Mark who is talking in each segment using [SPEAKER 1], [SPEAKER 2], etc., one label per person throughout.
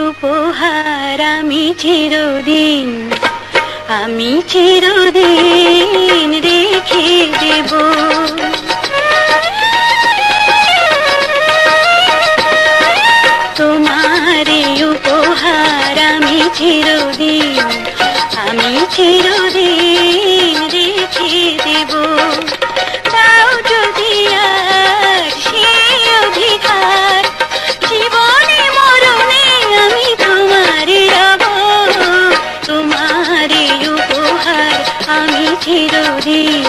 [SPEAKER 1] উপহার আমি চিরদিন রেখে দেব। তোমার উপহার আমি চিরদিন রেখে দেব। তাও যদি আর সেই অধিকার, জীবনে মরণে আমি তোমার রব। তোমার উপহার আমি চিরদিন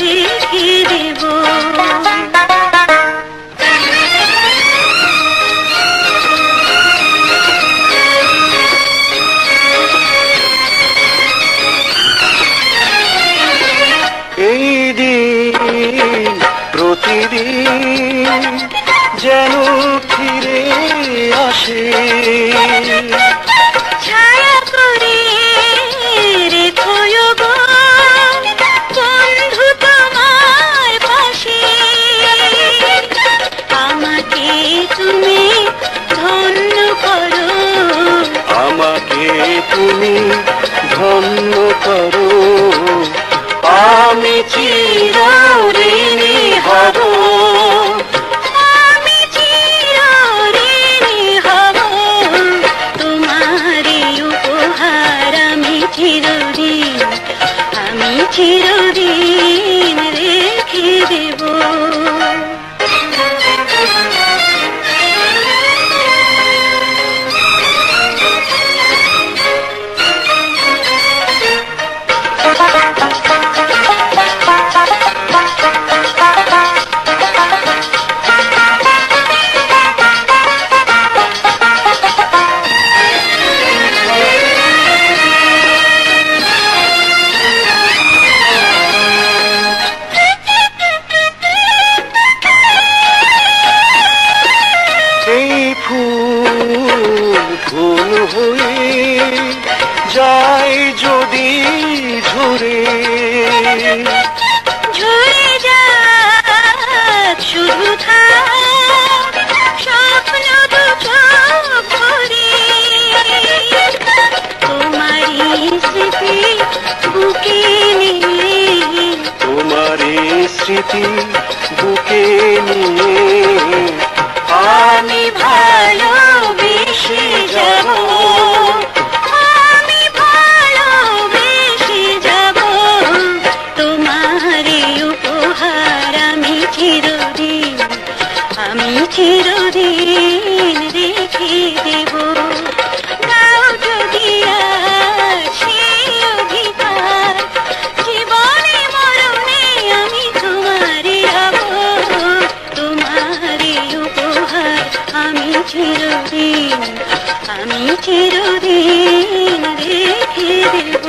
[SPEAKER 1] রেখে দেব।
[SPEAKER 2] এই দিন প্রতিদিন যেন ফিরে আসে,
[SPEAKER 1] ছায়া করে রেখো গো বন্ধু তোমার পাশে। আমাকে তুমি ধন্য করো,
[SPEAKER 2] আমাকে তুমি ধন্য করো। আমি চিরঋণী হব,
[SPEAKER 1] আমি চিরঋণী হব। তোমার উপহার আমি চিরদিন রেখে দেব।
[SPEAKER 2] ফুল হয়ে যায় যদি ঝরে,
[SPEAKER 1] ঝরে যাক শুধু থাক স্বপ্ন দু চোখ ভরে। তোমারই স্মৃতি বুকে নিয়ে,
[SPEAKER 2] তোমারই স্মৃতি বুকে নিয়ে
[SPEAKER 1] আমি ভালোবেসে যাব, আমি ভালোবেসে যাব। তোমার উপহার আমি চিরদিন রেখে দেব। তাও যদি আর সেই অধিকার, জীবনে মরণে আমি তোমার রব। তোমার উপহার আমি চিরদিন রেখে দেব।